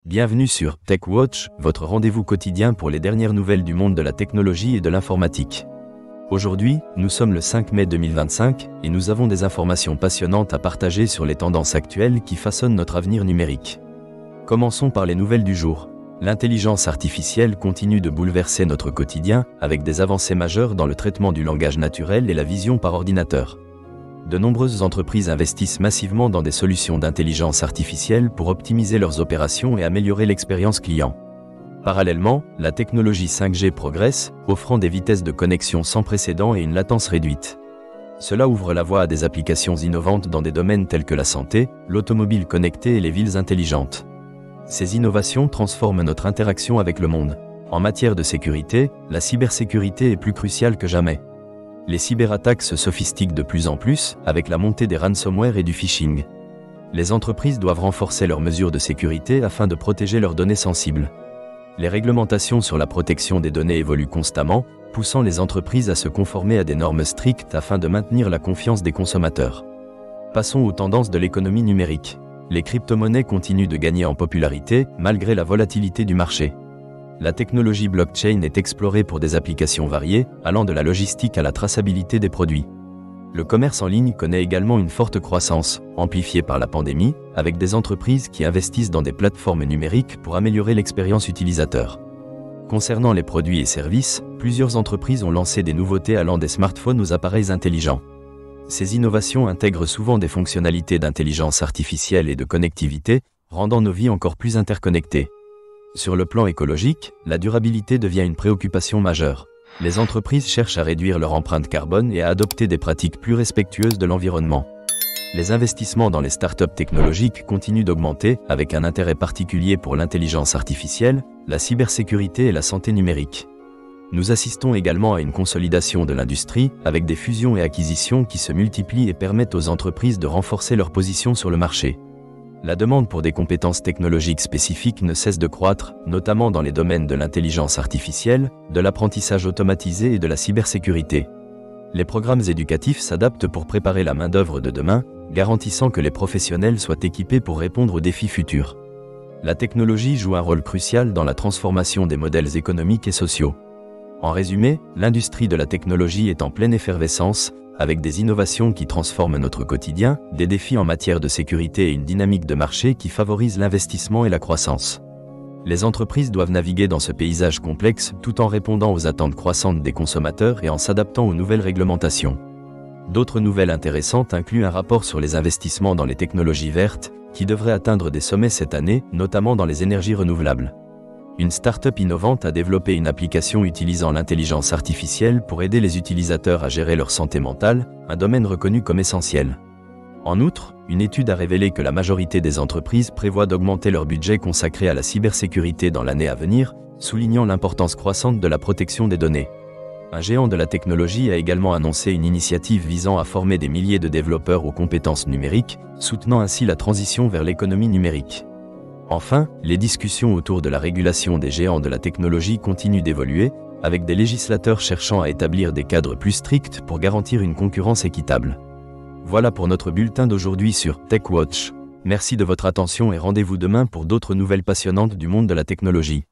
Bienvenue sur TechWatch, votre rendez-vous quotidien pour les dernières nouvelles du monde de la technologie et de l'informatique. Aujourd'hui, nous sommes le 5 mai 2025 et nous avons des informations passionnantes à partager sur les tendances actuelles qui façonnent notre avenir numérique. Commençons par les nouvelles du jour. L'intelligence artificielle continue de bouleverser notre quotidien avec des avancées majeures dans le traitement du langage naturel et la vision par ordinateur. De nombreuses entreprises investissent massivement dans des solutions d'intelligence artificielle pour optimiser leurs opérations et améliorer l'expérience client. Parallèlement, la technologie 5G progresse, offrant des vitesses de connexion sans précédent et une latence réduite. Cela ouvre la voie à des applications innovantes dans des domaines tels que la santé, l'automobile connectée et les villes intelligentes. Ces innovations transforment notre interaction avec le monde. En matière de sécurité, la cybersécurité est plus cruciale que jamais. Les cyberattaques se sophistiquent de plus en plus, avec la montée des ransomware et du phishing. Les entreprises doivent renforcer leurs mesures de sécurité afin de protéger leurs données sensibles. Les réglementations sur la protection des données évoluent constamment, poussant les entreprises à se conformer à des normes strictes afin de maintenir la confiance des consommateurs. Passons aux tendances de l'économie numérique. Les crypto-monnaies continuent de gagner en popularité, malgré la volatilité du marché. La technologie blockchain est explorée pour des applications variées, allant de la logistique à la traçabilité des produits. Le commerce en ligne connaît également une forte croissance, amplifiée par la pandémie, avec des entreprises qui investissent dans des plateformes numériques pour améliorer l'expérience utilisateur. Concernant les produits et services, plusieurs entreprises ont lancé des nouveautés allant des smartphones aux appareils intelligents. Ces innovations intègrent souvent des fonctionnalités d'intelligence artificielle et de connectivité, rendant nos vies encore plus interconnectées. Sur le plan écologique, la durabilité devient une préoccupation majeure. Les entreprises cherchent à réduire leur empreinte carbone et à adopter des pratiques plus respectueuses de l'environnement. Les investissements dans les startups technologiques continuent d'augmenter, avec un intérêt particulier pour l'intelligence artificielle, la cybersécurité et la santé numérique. Nous assistons également à une consolidation de l'industrie, avec des fusions et acquisitions qui se multiplient et permettent aux entreprises de renforcer leur position sur le marché. La demande pour des compétences technologiques spécifiques ne cesse de croître, notamment dans les domaines de l'intelligence artificielle, de l'apprentissage automatisé et de la cybersécurité. Les programmes éducatifs s'adaptent pour préparer la main-d'œuvre de demain, garantissant que les professionnels soient équipés pour répondre aux défis futurs. La technologie joue un rôle crucial dans la transformation des modèles économiques et sociaux. En résumé, l'industrie de la technologie est en pleine effervescence, avec des innovations qui transforment notre quotidien, des défis en matière de sécurité et une dynamique de marché qui favorise l'investissement et la croissance. Les entreprises doivent naviguer dans ce paysage complexe tout en répondant aux attentes croissantes des consommateurs et en s'adaptant aux nouvelles réglementations. D'autres nouvelles intéressantes incluent un rapport sur les investissements dans les technologies vertes, qui devrait atteindre des sommets cette année, notamment dans les énergies renouvelables. Une start-up innovante a développé une application utilisant l'intelligence artificielle pour aider les utilisateurs à gérer leur santé mentale, un domaine reconnu comme essentiel. En outre, une étude a révélé que la majorité des entreprises prévoient d'augmenter leur budget consacré à la cybersécurité dans l'année à venir, soulignant l'importance croissante de la protection des données. Un géant de la technologie a également annoncé une initiative visant à former des milliers de développeurs aux compétences numériques, soutenant ainsi la transition vers l'économie numérique. Enfin, les discussions autour de la régulation des géants de la technologie continuent d'évoluer, avec des législateurs cherchant à établir des cadres plus stricts pour garantir une concurrence équitable. Voilà pour notre bulletin d'aujourd'hui sur TechWatch. Merci de votre attention et rendez-vous demain pour d'autres nouvelles passionnantes du monde de la technologie.